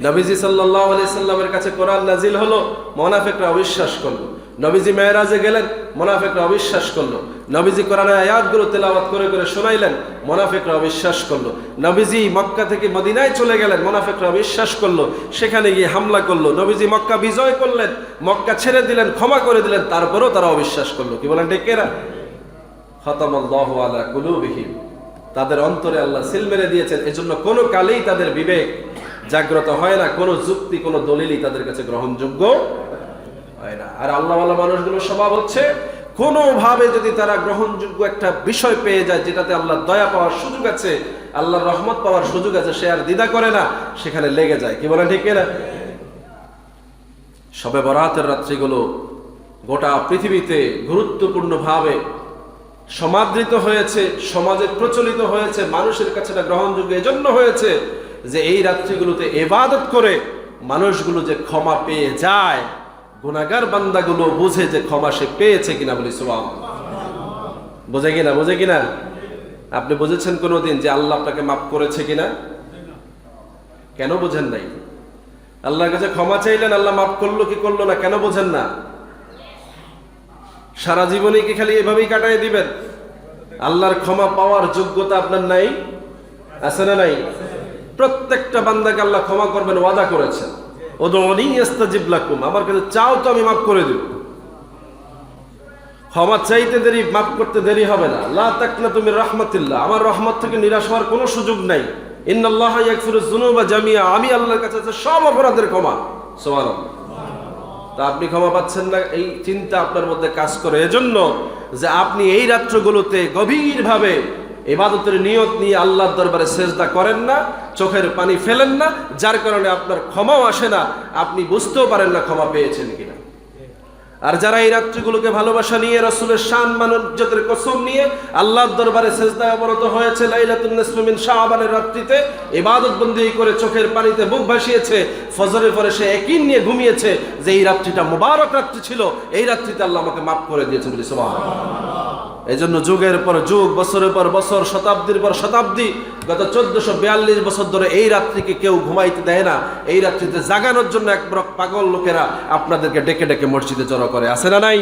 নবীজি সাল্লাল্লাহু আলাইহি সাল্লামের কাছে কোরআন নাজিল হলো, মুনাফিকরা অবিশ্বাস করলো। নবীজি মেরাজে গেলেন, মুনাফিকরা অবিশ্বাস করলো। নবীজি কোরআনের আয়াতগুলো তেলাওয়াত করে করে শোনাইলেন, মুনাফিকরা অবিশ্বাস করলো। নবীজি মক্কা থেকে মদিনায় চলে গেলেন, মুনাফিকরা অবিশ্বাস করলো, সেখানে গিয়ে হামলা করলো। নবীজি মক্কা বিজয় করলেন, মক্কা ছেড়ে দিলেন, ক্ষমা করে দিলেন, তারপরেও তারা অবিশ্বাস করলো। কি বলেন ঠিক কিনা? খাতামাল্লাহু আলা কুলুবিহিম, তাদের অন্তরে আল্লাহ সিল মেরে দিয়েছেন। এজন্য কোনো কালেই তাদের বিবেক জাগ্রত হয় না, কোনো যুক্তি, কোনো দলিলই তাদের কাছে গ্রহণযোগ্য হয় না। আর আল্লাহওয়ালা মানুষগুলোর স্বভাব হচ্ছে, কোনোভাবে যদি তারা গ্রহণযোগ্য একটা বিষয় পেয়ে যায়, যেটাতে আল্লাহর দয়া পাওয়ার সুযোগ আছে, আল্লাহর রহমত পাওয়ার সুযোগ আছে, সে আর দ্বিধা করে না, সেখানে লেগে যায়। কি বলেন ঠিক না? শবে বরাতের রাত্রিগুলো গোটা পৃথিবীতে গুরুত্বপূর্ণভাবে সমাদৃত হয়েছে, সমাজে প্রচলিত হয়েছে, মানুষের কাছে এটা গ্রহণযোগ্য এজন্য হয়েছে যে এই রাত্রিগুলোতে ইবাদত করে মানুষগুলো যে ক্ষমা পেয়ে যায়, গুনাহগার বান্দাগুলো বুঝে যে ক্ষমা সে পেয়েছে কিনা, বলি সুবহানাল্লাহ। বোঝে কিনা? আপনি বুঝেছেন কোনোদিন যে আল্লাহ আপনাকে মাফ করেছে কিনা? কেন বোঝেন নাই? আল্লাহর কাছে ক্ষমা চাইলেন, আল্লাহ মাফ করলো কি করলো না, কেন বোঝেন না? সারা জীবনে কি খালি এভাবেই কাটাই দিবেন? আল্লাহর ক্ষমা পাওয়ার যোগ্যতা আপনার নাই? আছে না নাই? প্রত্যেকটা বান্দাকে আল্লাহ ক্ষমা করবেন, ওয়াদা করেছেন। উদউনি আস্তাজিব লাকুম, আমার কাছে চাও তো আমি মাফ করে দেব। ক্ষমা চাইতে দেরি, মাফ করতে দেরি হবে না। লা তাকনাতু মির রাহমাতিল্লাহ, আমার রহমত থেকে নিরাশ হওয়ার কোনো সুযোগ নাই। ইন্নাল্লাহা ইয়াগফিরুয যুনুবা জামিআ, আমি আল্লাহর কাছে আছে সব অপরাধের ক্ষমা। সুবহানাল্লাহ। তা আপনি ক্ষমা পাচ্ছেন না, এই চিন্তা আপনার মধ্যে কাজ করে এজন্য যে আপনি এই রাত্রগুলোতে গভীরভাবে ইবাদতের নিয়ত নিয়ে আল্লাহর দরবারে সেজদা করেন না, চোখের পানি ফেলেন না, যার কারণে আপনার ক্ষমাও আসে না, আপনি বুঝতেও পারেন না ক্ষমা পেয়েছেন কিনা। আর যারা এই রাত্রিগুলোকে ভালোবাসা নিয়ে, রাসূলের শান মানজ্জতের কসম নিয়ে আল্লাহর দরবারে সেজদায় অবনত হয়েছে, লাইলাতুন নিসফি মিন শাবানের রাত্রিতে ইবাদত বন্দেগী করে চোখের পানিতে বুক ভাসিয়েছে, ফজরের পরে সে ইয়াকিন নিয়ে ঘুমিয়েছে যে এই রাত্রিটা মুবারক রাত্রি ছিল, এই রাত্রিতে আল্লাহ আমাকে মাফ করে দিয়েছে, বলি সুবহানাল্লাহ। এজন্য যুগের পর যুগ, বছরের পর বছর, শতাব্দীর পর শতাব্দী, গত 1442 বছর ধরে এই রাত্রিকে কেউ ঘুমাইতে দেয় না। এই রাত্রিতে জাগানোর জন্য এক বড় পাগল লোকেরা আপনাদেরকে ডেকে ডেকে মসজিদে জড়ো করে, আছে না নাই?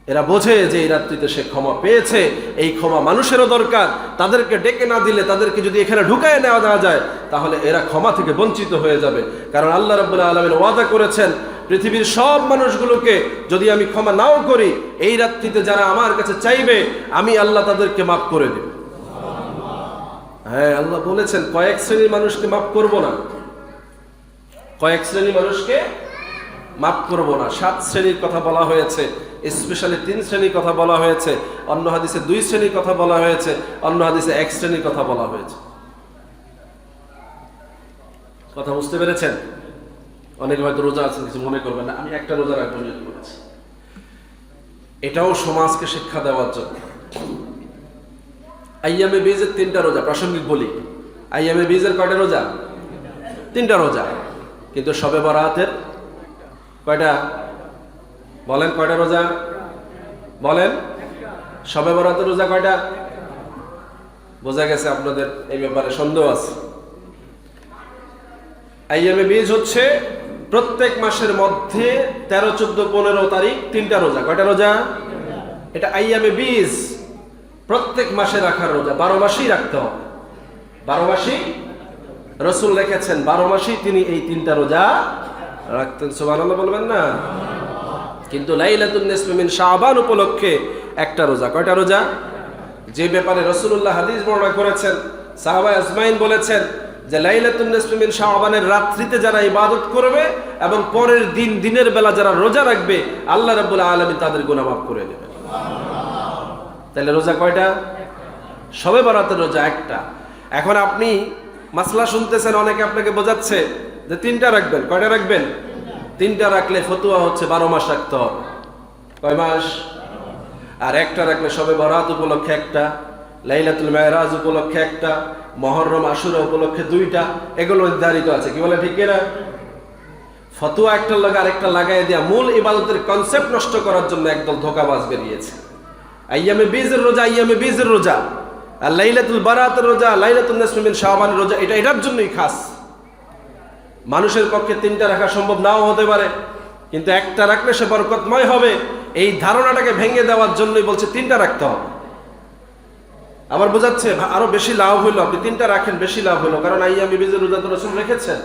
এরা বোঝে যে এই রাত্রিতে সে ক্ষমা পেয়েছে, এই ক্ষমা মানুষেরও দরকার। তাদেরকে ডেকে না দিলে, তাদেরকে যদি এখানে ঢুকায় নেওয়া না যায়, তাহলে এরা ক্ষমা থেকে বঞ্চিত হয়ে যাবে। কারণ আল্লাহ রাব্বুল আলামিন ওয়াদা করেছেন, পৃথিবীর সব মানুষগুলোকে যদি আমি ক্ষমা নাও করি, এই রাত্রিতে যারা আমার কাছে চাইবে, আমি আল্লাহ তাদেরকে মাফ করে দেব। হ্যাঁ, আল্লাহ বলেছেন কয়েক শ্রেণীর মানুষকে মাফ করব না, কয়েক শ্রেণীর মানুষকে মাফ করব না। 7 শ্রেণীর কথা বলা হয়েছে, স্পেশালি 3 শ্রেণীর কথা বলা হয়েছে, অন্য হাদিসে 2 শ্রেণীর কথা বলা হয়েছে, অন্য হাদিসে 1 শ্রেণীর কথা বলা হয়েছে। কথা বুঝতে পেরেছেন? অনেকে হয়তো রোজা আছেন, কিছু মনে করবেন না, আমি একটা রোজা রাখবো নিয়ত করেছি। এটাও সমাজকে শিক্ষা দেওয়ার জন্য। আইয়ামে বীজের 3টা রোজা, প্রাসঙ্গিক বলি, আইয়ামে বীজের কয়টা রোজা? 3টা রোজা। কিন্তু শবে বরাতের কয়টা? বলেন কয়টা রোজা? বলেন, শবে বরাতের রোজা কয়টা? বোঝা গেছে আপনাদের এই ব্যাপারে সন্দেহ আছে। আইয়ামে বীজ হচ্ছে প্রত্যেক মাসের মধ্যে 13, 14, 15 তারিখ 3টা রোজা। কয়টা রোজা? এটা আইয়ামে বীজ, প্রত্যেক মাসে রাখার রোজা, 12 মাসেই রাখতে হবে। 12 মাসেই রাসূল লিখেছেন, 12 মাসেই তিনি এই 3টা রোজা রাখতেন। সুবহানাল্লাহ বলবেন না? কিন্তু লাইলাতুন নিসফি মিন শাবান উপলক্ষে একটা রোজা। কয়টা রোজা? যে ব্যাপারে রাসূলুল্লাহ হাদিস বর্ণনা করেছেন, সাহাবা আজমাইন বলেছেন যে লাইলাতুন নিসফি মিন শাবানের রাত্রিতে যারা ইবাদত করবে এবং পরের দিন দিনের বেলা যারা রোজা রাখবে, আল্লাহ রাব্বুল আলামিন তাদের গুনাহ মাফ করে দেবেন। তাহলে রোজা কয়টা? শবে বরাতের রোজা একটা। এখন আপনি মাসলা শুনতেছেন, অনেকে আপনাকে বোঝাচ্ছে যে 3টা রাখবেন। কয়টা রাখবেন? 3টা রাখলে ফতোয়া হচ্ছে 12 মাস রাখতে হবে। কয় মাস? আর একটা রাখলে শবে বরাত উপলক্ষে একটা, লাইলাতুল মেরাজ উপলক্ষে একটা, মুহররম আশুরা উপলক্ষে 2টা, এগুলো নির্ধারিত আছে। কি বলে, ঠিক কিনা? ফতোয়া একটা লাগা আরেকটা লাগাই দিয়া মূল ইবাদতের কনসেপ্ট নষ্ট করার জন্য একদল ধোঁকাবাজ বেরিয়েছে। আইয়ামে বীজের রোজা আইয়ামে বীজের রোজা, আর লাইলাতুল বারাতের রোজা, লাইলাতুন নিসফি মিন শাবানের রোজা, এটা এটার জন্যই খাস। মানুষের পক্ষে 3টা রাখা সম্ভব নাও হতে পারে, কিন্তু একটা রাখলে সে বরকতময় হবে, এই ধারণাটাকে ভেঙে দেওয়ার জন্যই বলছে 3টা রাখতে হবে। আবার বোঝাচ্ছে আরো বেশি লাভ হইলো, আপনি 3টা রাখেন, বেশি লাভ হইলো, কারণ আইয়ামে বীজের রোজা তো রাসূল রেখেছেন।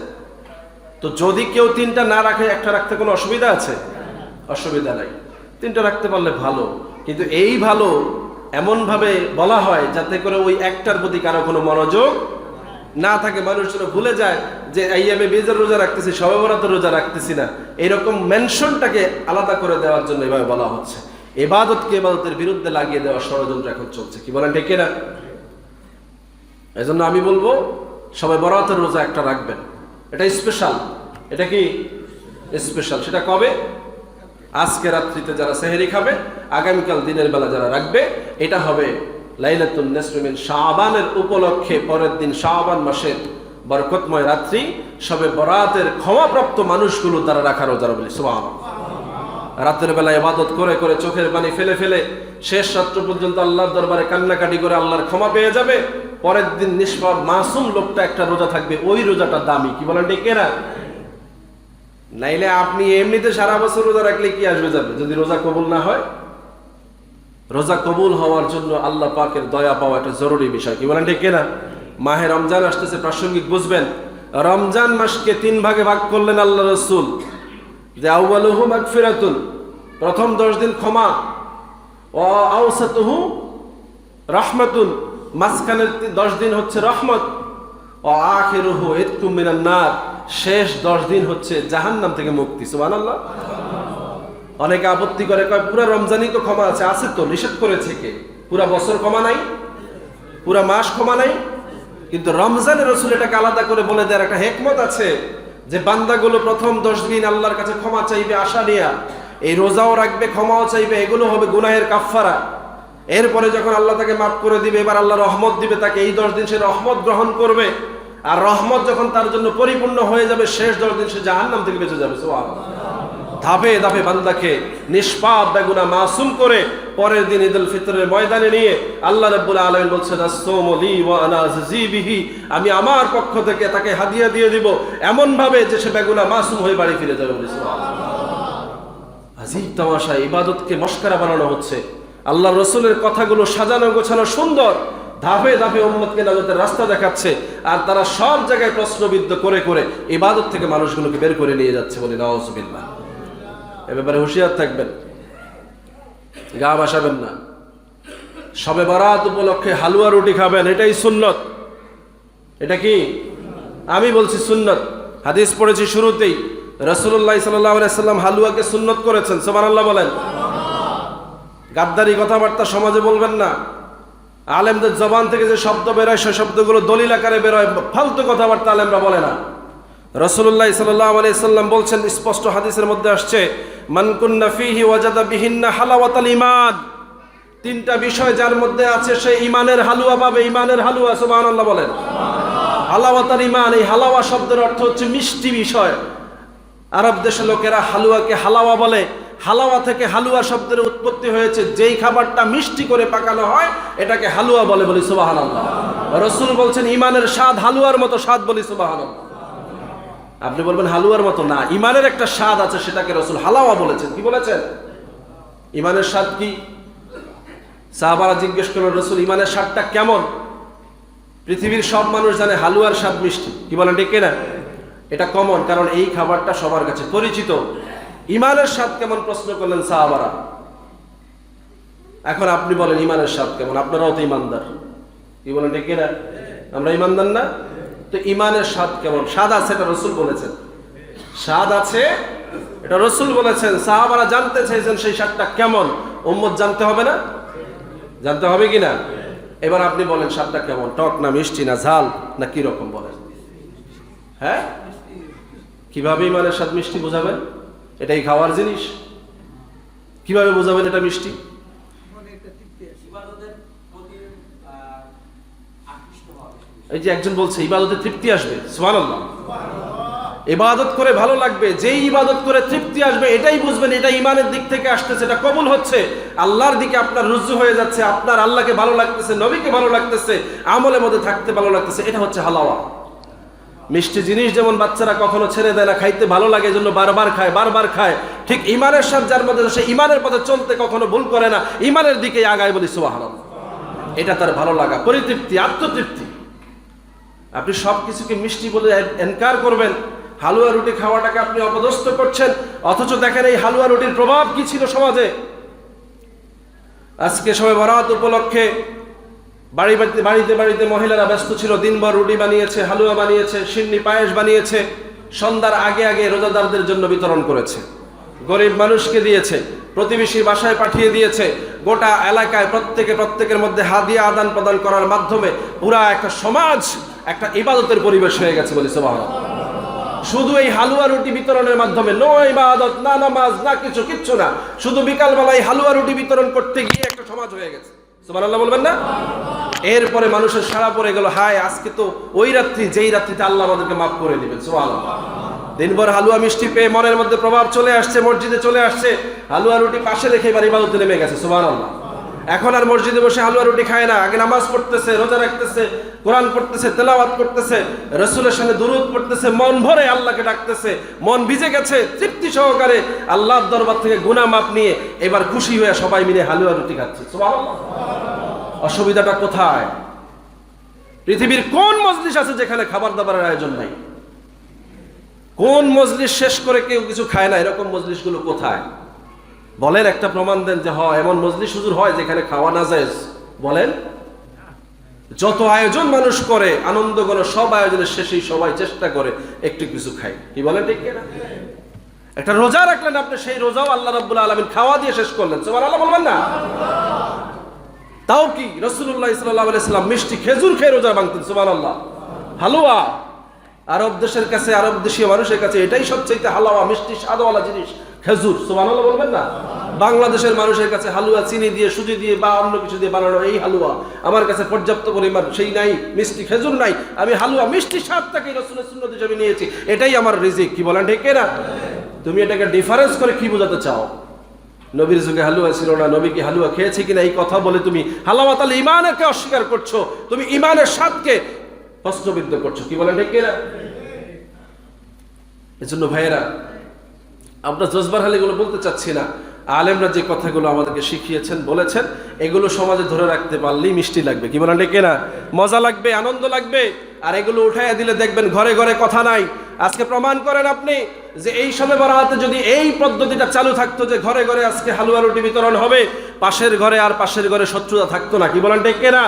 তো যদি কেউ 3টা না রাখে, একটা রাখতে কোনো অসুবিধা আছে? অসুবিধা নাই, 3টা রাখতে পারলে ভালো। কিন্তু এই ভালো এমনভাবে বলা হয় যাতে করে ওই একটার প্রতি কারো কোনো মনোযোগ না থাকে, মানুষ যেন ভুলে যায় যে আইয়ামে বীজের রোজা রাখতেছি, শবে বরাতের রোজা রাখতেছি না। এইরকম মেনশনটাকে আলাদা করে দেওয়ার জন্য এভাবে বলা হচ্ছে। ইবাদতকে ইবাদতের বিরুদ্ধে লাগিয়ে দেওয়ার ষড়যন্ত্র এখন চলছে। কি বলেন, ঠিক না? এজন্য আমি বলবো শবে বরাতের রোজা একটা রাখবেন, এটা স্পেশাল। এটা কি স্পেশাল? সেটা কবে? আজকে রাত্রিতে যারা সেহরি খাবে, আগামীকাল দিনের বেলা যারা রাখবে, এটা হবে লাইলাতুন নিসফি মিন শাবানের উপলক্ষে, পরের দিন শাবান মাসের বরকতময় রাত্রি শবে বরাতের ক্ষমাপ্রাপ্ত মানুষগুলো দ্বারা রাখা রোজা, বলি সুবহানাল্লাহ। রাতের বেলা ইবাদত করে করে চোখের পানি ফেলে ফেলে শেষ রাত্র পর্যন্ত আল্লাহর দরবারে কান্নাকাটি করে আল্লাহর ক্ষমা পেয়ে যাবে। পরের দিন নিষ্পাপ মাসুম লোকটা একটা রোজা থাকবে, ওই রোজাটা দামি, কি বলেন ঠিক না? নাইলে আপনি এমনিতে সারা বছর রোজা রাখলে কি আসবে যাবে যদি রোজা কবুল না হয়? রোজা কবুল হওয়ার জন্য আল্লাহ পাকের দয়া পাওয়া একটা জরুরি বিষয়, কি বলেন ঠিক না? মাহে রমজান আসতেছে, প্রাসঙ্গিক বুঝবেন। রমজান মাসকে 3 ভাগে ভাগ করলেন আল্লাহ রাসূল, যে আউয়ালুহু মাগফিরাতুন, প্রথম 10 দিন ক্ষমা, ও আওসাতুহু রাহমাতুন, মাঝখানের 10 দিন হচ্ছে রহমত, ও আখিরুহু ইতকুম মিনান নার, শেষ 10 দিন হচ্ছে জাহান্নাম থেকে মুক্তি। সুবহানাল্লাহ। অনেকে আপত্তি করে, কয় পুরা রমজানই তো ক্ষমা আছে। আছে তো, নিষেধ করেছে কে? পুরা বছর ক্ষমা নাই, পুরা মাস ক্ষমা নাই? কিন্তু রমজানের রাসূল এটাকে আলাদা করে বলে দেওয়ার একটা হিকমত আছে, যে বান্দাগুলো প্রথম 10 দিন আল্লাহর কাছে ক্ষমা চাইবে আশা নিয়া, এই রোজাও রাখবে, ক্ষমাও চাইবে, এগুলো হবে গুনাহের কাফফারা। এরপরে যখন আল্লাহ তাকে মাফ করে দিবে, এবার আল্লাহ রহমত দিবে তাকে, এই 10 দিন সে রহমত গ্রহণ করবে, আর রহমত যখন তার জন্য পরিপূর্ণ হয়ে যাবে, শেষ 10 দিন সে জাহান্নাম থেকে বেঁচে যাবে। সুবহানাল্লাহ। ধাপে ধাপে বান্দাকে নিষ্পাপ বেগুনা মাসুম করে পরের দিন ঈদুল ফিতরের ময়দানে নিয়ে আল্লাহ রাব্বুল আলামিন বলছেন, আস-সাওমু লী ওয়া আনা আজজি বিহি, আমি আমার পক্ষ থেকে তাকে হাদিয়া দিয়ে দিব এমন ভাবে যে সে বেগুনা মাসুম হয়ে বাড়ি ফিরে যাবে। সুবহানাল্লাহ। আজীব তামাশা, ইবাদতকে মশকরা বানানো হচ্ছে। আল্লাহর রাসূলের কথাগুলো সাজানো গোছানো সুন্দর, ধাপে ধাপে উম্মতকে নাজাতের রাস্তা দেখাচ্ছে, আর তারা সব জায়গায় প্রশ্নবিদ্ধ করে করে ইবাদত থেকে মানুষগুলোকে বের করে নিয়ে যাচ্ছে, বলে নাউযুবিল্লাহ। এ ব্যাপারে হুঁশিয়ার থাকবেন, গা ভাসাবেন না। শবে বরাত উপলক্ষে হালুয়া রুটি খাবেন, এটাই সুন্নত। এটা কি? আমি বলছি সুন্নত। হাদিস পড়েছি শুরুতেই, রাসূলুল্লাহ সাল্লাল্লাহু আলাইহি সাল্লাম হালুয়াকে সুন্নত করেছেন। সুবহানাল্লাহ বলেন। গাদ্দারি কথাবার্তা সমাজে বলবেন না। আলেমদের জবান থেকে যে শব্দ বেরোয়, সেই শব্দগুলো দলিল আকারে বেরোয়, ফালতু কথাবার্তা আলেমরা বলে না। রাসূলুল্লাহ সাল্লাল্লাহু আলাইহি সাল্লাম বলছেন, স্পষ্ট হাদিসের মধ্যে আসছে, মান কুন্না ফীহি ওয়াজাদা বিহিন্না হালাওয়াতাল ঈমান, 3টা বিষয় যার মধ্যে আছে সে ঈমানের হালুয়া পাবে। ঈমানের হালুয়া, সুবহানাল্লাহ বলেন। হালাওয়াতাল ঈমান, এই হালাওয়া শব্দের অর্থ হচ্ছে মিষ্টি বিষয়। আরব দেশের লোকেরা হালুয়াকে হালাওয়া বলে। হালাওয়া থেকে হালুয়া শব্দের উৎপত্তি হয়েছে, যেই খাবারটা মিষ্টি করে পাকানো হয় এটাকে হালুয়া বলে, বলি সুবহানাল্লাহ। রাসূল বলছেন ঈমানের স্বাদ হালুয়ার মতো স্বাদ, বলি সুবহানাল্লাহ। আপনি বলবেন হালুয়ার মতো না, ঈমানের একটা স্বাদ আছে, সেটাকে রাসূল হালাওয়া বলেছেন। কি বলেছেন? ঈমানের স্বাদ কি? সাহাবারা জিজ্ঞেস করলেন, রাসূল ঈমানের স্বাদটা কেমন? পৃথিবীর সব মানুষ জানে হালুয়ার স্বাদ মিষ্টি, কি বলেন ঠিক না? এটা কমন, কারণ এই খাবারটা সবার কাছে পরিচিত। ঈমানের স্বাদ কেমন প্রশ্ন করলেন সাহাবারা। এখন আপনি বলেন ঈমানের স্বাদ কেমন? আপনারাও তো ঈমানদার, কি বলেন ঠিক না? আমরা ঈমানদার না? তো ঈমানের স্বাদ কেমন? স্বাদ আছে, এটা রাসূল বলেছেন। স্বাদ আছে, এটা রাসূল বলেছেন। সাহাবারা জানতে চাইছেন সেই স্বাদটা কেমন। উম্মত জানতে হবে না? জানতে হবে কি না? এবার আপনি বলেন স্বাদটা কেমন? টক না মিষ্টি না ঝাল না কি রকম বলেন? হ্যাঁ, কিভাবে ঈমানের স্বাদ মিষ্টি বোঝাবেন? এটাই খাওয়ার জিনিস। কিভাবে বোঝাবেন এটা মিষ্টি? এই যে একজন বলছে ইবাদতে তৃপ্তি আসবে, সুবহানাল্লাহ। ইবাদত করে ভালো লাগবে, যেই ইবাদত করে তৃপ্তি আসবে এটাই বুঝবেন এটা ঈমানের দিক থেকে আসতেছে, এটা কবুল হচ্ছে, আল্লাহর দিকে আপনার রুজু হয়ে যাচ্ছে, আপনার আল্লাহকে ভালো লাগতেছে, নবীকে ভালো লাগতেছে, আমলের মধ্যে থাকতে ভালো লাগতেছে, এটা হচ্ছে হালাওয়া। মিষ্টি জিনিস যেমন বাচ্চারা কখনো ছেড়ে দেয় না, খাইতে ভালো লাগে এজন্য বারবার খায়, বারবার খায়, ঠিক ঈমানের স্বাদ যার মধ্যে সে ঈমানের পথে চলতে কখনো ভুল করে না, ঈমানের দিকে আগায়, বলি সুবহানাল্লাহ। এটা তার ভালো লাগা, পরিতৃপ্তি, আত্মতৃপ্তি। আপনি সব কিছুকে মিষ্টি বলে এনকার করবেন, হালুয়া রুটি খাওয়াটাকে আপনি অপদস্থ করছেন, অথচ দেখেন এই হালুয়া রুটির প্রভাব কি ছিল সমাজে। আজকে শবে বরাত উপলক্ষে বাড়িতে বাড়িতে মহিলারা ব্যস্ত ছিল, দিনভর রুটি বানিয়েছে, হালুয়া বানিয়েছে, সিন্নি পায়েস বানিয়েছে, সন্ধ্যার আগে আগে রোজাদারদের জন্য বিতরণ করেছে, গরিব মানুষকে দিয়েছে, প্রতিবেশীর বাসায় পাঠিয়ে দিয়েছে, গোটা এলাকায় প্রত্যেকের মধ্যে হাদিয়া আদান প্রদান করার মাধ্যমে পুরা একটা সমাজ, একটা ইবাদতের পরিবেশ হয়ে গেছে, বলি সুবহানাল্লাহ। শুধু এই হালুয়া রুটি বিতরণের মাধ্যমে, নো ইবাদত, না নামাজ, না কিচ্ছু না, শুধু বিকালবেলায় হালুয়া রুটি বিতরণ করতে গিয়ে একটা সমাজ হয়ে গেছে, সুবহানাল্লাহ বলবেন না? এরপরে মানুষের সারা পড়ে গেল, হায় আজকে তো ওই রাত্রি যেই রাত্রিতে আল্লাহ আমাদেরকে মাফ করে দিবেন, সুবহানাল্লাহ। দিনভর হালুয়া মিষ্টি পেয়ে মনের মধ্যে প্রভাব চলে আসছে, মসজিদে চলে আসছে, হালুয়া রুটি পাশে রেখে এবার ইবাদতে নেমে গেছে, সুবহানাল্লাহ। এখন আর মসজিদে বসে হালুয়া রুটি খায় না, আগে নামাজ পড়তেছে, রোজা রাখতেছে, কোরআন পড়তেছে, তেলাওয়াত করতেছে, রাসূলের সামনে দুরূদ পড়তেছে, মন ভরে আল্লাহকে ডাকতেছে, মন ভিজে গেছে, তৃপ্তি সহকারে আল্লাহর দরবার থেকে গুনাহ মাপ নিয়ে এবার খুশি হয়ে সবাই মিলে হালুয়া রুটি খাচ্ছে, সুবহানাল্লাহ। অসুবিধাটা কোথায়? পৃথিবীর কোন মজলিস আছে যেখানে খাবার দাবারের আয়োজন নাই? কোন মজলিস শেষ করে কেউ কিছু খায় না? এরকম মজলিসগুলো কোথায়? বলেন, একটা প্রমাণ দেন যে হয় এমন মজলিস হুজুর হয় যেখানে খাওয়া না যায়? বলেন। যত আয়োজন মানুষ করে আনন্দ করে, সব আয়োজনের শেষেই সবাই চেষ্টা করে একটু কিছু খায়, কি বলেন ঠিক কিনা? একটা রোজা রাখলেন আপনি, সেই রোজাও আল্লাহ রাব্বুল আলামিন খাওয়া দিয়ে শেষ করলেন, সুবহানাল্লাহ বলবেন না? তাও কি রাসূলুল্লাহ সাল্লাল্লাহু আলাইহি ওয়াসাল্লাম মিষ্টি খেজুর খেয়ে রোজা ভাঙতেন, সুবহানাল্লাহ। হালুয়া আরব দেশের কাছে, আরব দেশীয় মানুষের কাছে এটাই সবচেয়ে হালুয়া, মিষ্টি স্বাদওয়ালা জিনিস খেজুর, সুবহানাল্লাহ বলবেন না? বাংলাদেশের মানুষের কাছে হালুয়া চিনি দিয়ে, সুজি দিয়ে বা অন্য কিছু দিয়ে বানানো এই হালুয়া আমার কাছে পর্যাপ্ত পরিমাণ সেই নাই, মিষ্টি খেজুর নাই, আমি হালুয়া মিষ্টি স্বাদটাকে রাসূলের সুন্নাত হিসেবে নিয়েছি, এটাই আমার রিজিক, কি বলেন ঠিক না? তুমি এটাকে ডিফারেন্স করে কি বোঝাতে চাও? নবীর যুগে হালুয়া ছিল না, নবী কি হালুয়া খেয়েছে কিনা এই কথা বলে তুমি হালাওয়া তাহলে ইমানকে অস্বীকার করছো, তুমি ইমানের স্বাদকে প্রশ্নবিদ্ধ করছো, কি বলেন ঠিক না? এজন্য ভাইয়েরা, আমরা জজবার হালিগুলো বলতে চাচ্ছি না, আলেমরা যে কথাগুলো আমাদেরকে শিখিয়েছেন, বলেছেন, এগুলো সমাজে ধরে রাখতে পারলেই মিষ্টি লাগবে, কি বলেন ঠিক না? মজা লাগবে, আনন্দ লাগবে। আর এগুলো উঠাইয়া দিলে দেখবেন ঘরে ঘরে কথা নাই। আজকে প্রমাণ করেন আপনি যে এই শবে বরাতে যদি এই পদ্ধতিটা চালু থাকতো যে ঘরে ঘরে আজকে হালুয়া রুটি বিতরণ হবে, পাশের ঘরে আর পাশের ঘরে শত্রুতা থাকতো না, কি বলেন ঠিক না?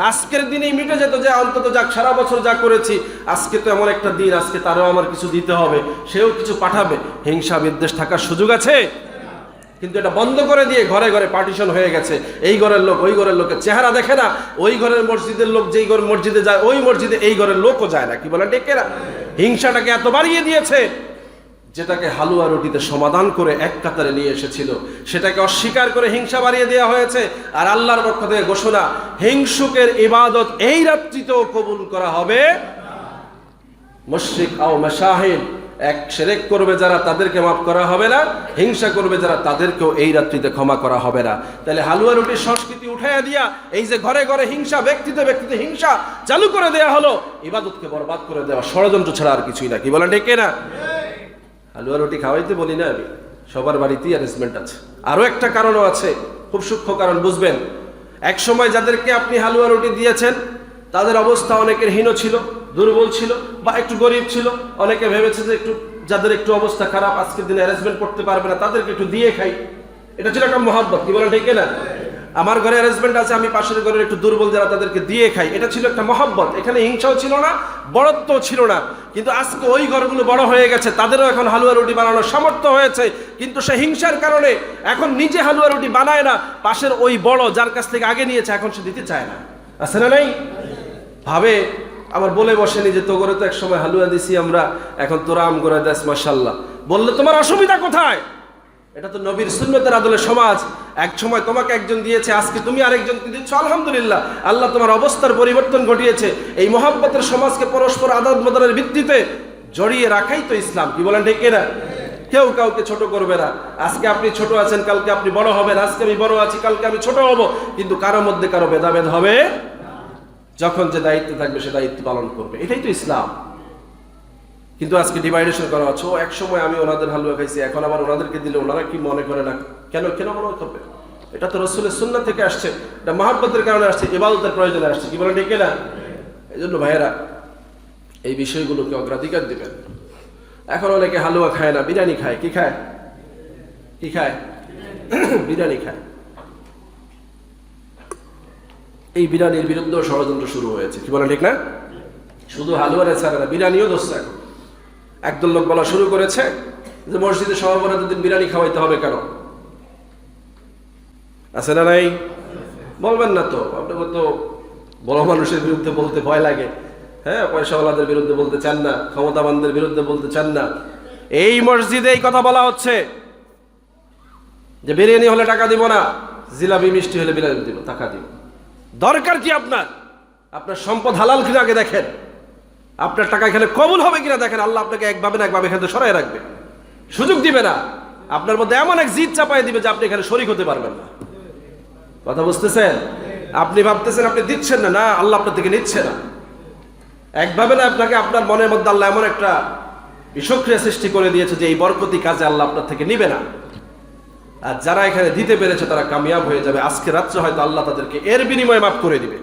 আজকের দিনেই মিটে যেত যে অন্তত যাক সারা বছর যা করেছি, আজকে তো এমন একটা দিন, আজকে তারও আমার কিছু দিতে হবে, সেও কিছু পাঠাবে। হিংসা বিদ্বেষ থাকার সুযোগ আছে? কিন্তু এটা বন্ধ করে দিয়ে ঘরে ঘরে পার্টিশন হয়ে গেছে। এই ঘরের লোক ওই ঘরের লোকের চেহারা দেখে না, ওই ঘরের মসজিদের লোক যেই ঘর মসজিদে যায় ওই মসজিদে এই ঘরের লোকও যায় না, কি বলেন ঠিক না? হিংসাটাকে এত বাড়িয়ে দিয়েছে, যেটাকে হালুয়া রুটিতে সমাধান করে এক কাতারে নিয়ে এসেছিল সেটাকে অস্বীকার করে হিংসা বাড়িয়ে দেওয়া হয়েছে। আর আল্লাহর পক্ষ থেকে ঘোষণা, হিংসুকের ইবাদত এই রাত্রিতেও কবুল করা হবে। মুশরিক আও মাশাহিদ, এক শিরক করবে যারা তাদেরকে মাফ করা হবে না, হিংসা করবে যারা তাদেরকেও এই রাত্রিতে ক্ষমা করা হবে না। তাহলে হালুয়া রুটির সংস্কৃতি উঠাইয়া দিয়া এই যে ঘরে ঘরে হিংসা, ব্যক্তিতে ব্যক্তিতে হিংসা চালু করে দেয়া হলো, ইবাদতকে বরবাদ করে দেওয়া ষড়যন্ত্র ছাড়া আর কিছুই না, কি বলেন ঠিক না? হালুয়া রুটি খাওয়াইতে বলি না আমি, সবার বাড়িতেই অ্যারেঞ্জমেন্ট আছে। আরো একটা কারণও আছে, খুব সূক্ষ্ম কারণ, বুঝবেন। এক সময় যাদেরকে আপনি হালুয়া রুটি দিয়েছেন তাদের অবস্থা অনেকের হীন ছিল, দুর্বল ছিল বা একটু গরিব ছিল। অনেকে ভেবেছে যে একটু যাদের একটু অবস্থা খারাপ, আজকের দিনে অ্যারেঞ্জমেন্ট করতে পারবে না, তাদেরকে একটু দিয়ে খাই। এটা ছিল একটা মহব্বত, কি বলেন ঠিক না? আমার ঘরে অ্যারেঞ্জমেন্ট আছে, আমি পাশের ঘরের একটু দুর্বল যারা তাদেরকে দিয়ে খাই, এটা ছিল একটা মহব্বত। এখানে হিংসাও ছিল না, বড়ত্বও ছিল না। কিন্তু আজকে ওই ঘরগুলো বড় হয়ে গেছে, তাদেরও এখন হালুয়া রুটি বানানোর সামর্থ্য হয়েছে, কিন্তু সে হিংসার কারণে এখন নিজে হালুয়া রুটি বানায় না, পাশের ওই বড় যার কাছ থেকে আগে নিয়েছে এখন সে দিতে চায় না। আছে না নাই? ভাবে আমার বলে বসেনি যে তো করে তো এক সময় হালুয়া দিছি আমরা, এখন তোরা আম করে দেস মাশাআল্লাহ, বললে তোমার অসুবিধা কোথায়? এটা তো নবীর সুন্নতের আদলে সমাজ। এক সময় তোমাকে একজন দিয়েছে, আজকে তুমি আরেকজনকে দিচ্ছ, আলহামদুলিল্লাহ, আল্লাহ তোমার অবস্থার পরিবর্তন ঘটিয়েছে। এই মহব্বতের সমাজকে পরস্পর আদান প্রদানের ভিত্তিতে জড়িয়ে রাখাই তো ইসলাম, কি বলেন ঠিক না? কেউ কাউকে ছোট করবে না। আজকে আপনি ছোট আছেন, কালকে আপনি বড় হবেন, আজকে আমি বড় আছি, কালকে আমি ছোট হব, কিন্তু কারোর মধ্যে কারো ভেদাভেদ হবে। যখন যে দায়িত্ব থাকবে সে দায়িত্ব পালন করবে, এটাই তো ইসলাম। কিন্তু আজকে ডিভাইডেশন করা হচ্ছে, এক সময় আমি ওনাদের হালুয়া খাইছি, এখন আবার ওনাদেরকে দিলে ওনারা কি মনে করে না, কেন কেন মনে করবে? এটা তো রাসূলের সুন্নাত থেকে আসছে, এটা মহব্বতের কারণে আসছে, ইবাদতের প্রয়োজনে আসছে, কি বলেন ঠিক না? এই জন্য ভাইয়েরা, এই বিষয়গুলোকে অগ্রাধিকার দিবেন। এখন অনেকে হালুয়া খায় না, বিরিয়ানি খায়। কি খায়? কি খায়? বিরিয়ানি খায়। এই বিরিয়ানির বিরুদ্ধেও ষড়যন্ত্র শুরু হয়েছে, কি বলেন ঠিক না? শুধু হালুয়ারে ছাড়ে না, বিরিয়ানিও দোষ। এখন একদল লোক বলা শুরু করেছে যে মসজিদে সভাপতি দিন বিরিয়ানি খাওয়াইতে হবে কেন? আছে না নাই? বলবেন না তো, আপনাকে তো বড় মানুষের বিরুদ্ধে বলতে ভয় লাগে, হ্যাঁ, পয়সাওয়ালাদের বিরুদ্ধে বলতে চান না, ক্ষমতাবানদের বিরুদ্ধে বলতে চান না। এই মসজিদে এই কথা বলা হচ্ছে যে বিরিয়ানি হলে টাকা দিব না, জিলাপি মিষ্টি হলে বিরিয়ানি দিব, টাকা দিব। দরকার কি আপনার? আপনার সম্পদ হালাল কিনা আগে দেখেন, আপনার টাকা এখানে কবুল হবে কিনা দেখেন। আল্লাহ আপনাকে একভাবে না একভাবে এখান থেকে সরাই রাখবে, সুযোগ দিবে না। আপনার মধ্যে এমন এক জিদ চাপাই দিবে যে আপনি এখানে শরীক হতে পারবেন না। কথা বুঝতেছেন? আপনি ভাবতেছেন আপনি দিচ্ছেন না, না, আল্লাহ আপনার থেকে নিচ্ছে না। একভাবে না আপনাকে, আপনার মনের মধ্যে আল্লাহ এমন একটা বিষক্রিয়া সৃষ্টি করে দিয়েছে যে এই বরকতি কাজে আল্লাহ আপনার থেকে নিবে না। আর যারা এখানে দিতে পেরেছে তারা কামিয়াব হয়ে যাবে। আজকে রাত্রে হয়তো আল্লাহ তাদেরকে এর বিনিময়ে মাফ করে দিবে।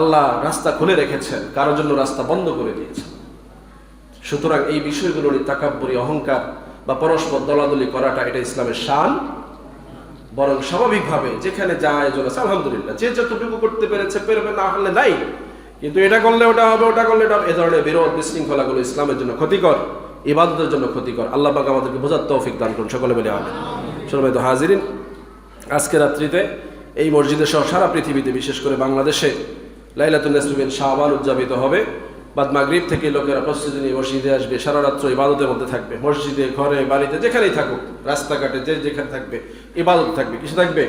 আল্লাহ রাস্তা খুলে রেখেছেন, কারোর জন্য রাস্তা বন্ধ করে দিয়েছেন। সুতরাং এই বিষয়গুলোর তাকাব্বুরি, অহংকার বা পরস্পর দলাদলি করাটা এটা ইসলামের শান। বরং স্বাভাবিকভাবে যেখানে যা আয়োজন আছে আলহামদুলিল্লাহ, যে যতটুকু করতে পেরেছে পেরবে, না হলে নাই। কিন্তু এটা করলে ওটা হবে, ওটা করলে এটা, এ ধরনের বিরোধ বিশৃঙ্খলাগুলো ইসলামের জন্য ক্ষতিকর, ইবাদতের জন্য ক্ষতিকর। আল্লাহ পাক আমাদেরকে বোঝার তৌফিক দান করুন, সকলে বলে আমিন। সম্মানিত হাজিরিন, আজকে রাত্রিতে এই মসজিদে সহ সারা পৃথিবীতে, বিশেষ করে বাংলাদেশে লাইলাতুন নিসফি মিন শাবান উদযাপিত হবে। বাদ মাগরিব থেকে লোকেরা প্রস্তুতি নিয়ে মসজিদে আসবে, সারা রাত্র ইবাদতের মধ্যে থাকবে। মসজিদে, ঘরে, বাড়িতে, যেখানেই থাকুক, রাস্তাঘাটে যে যেখানে থাকবে, ইবাদত থাকবে। কিছু থাকবে,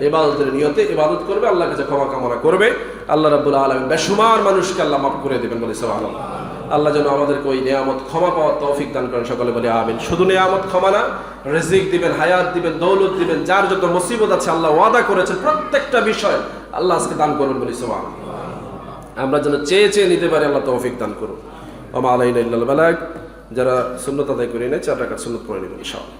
ইবাদতের নিয়তে ইবাদত করবে, আল্লাহর কাছে ক্ষমা কামনা করবে। আল্লাহ রাব্বুল আলামিন বেশুমার মানুষকে আল্লাহ মাফ করে দেবেন বলে সুবহানাল্লাহ। আল্লাহ যেন আমাদেরকে ওই নিয়ামত ক্ষমা পাওয়ার তৌফিক দান করেন, সকলে বলে আমিন। শুধু নিয়ামত ক্ষমা না, রিজিক দিবেন, হায়াত দিবেন, দৌলত দিবেন, যার যত মুসিবত আছে আল্লাহ ওয়াদা করেছেন প্রত্যেকটা বিষয় আল্লাহ আজকে দান করবেন বলে সুবহানাল্লাহ। আমরা যেন চেয়ে চেয়ে নিতে পারি, আল্লাহ তৌফিক দান করুন। ওয়া মা আলাইনা ইল্লাল বালাগ। যারা সুন্নাত আদায় করি না, 4 রাকাত সুন্নাত পড়ে নেবেন ইনশাআল্লাহ।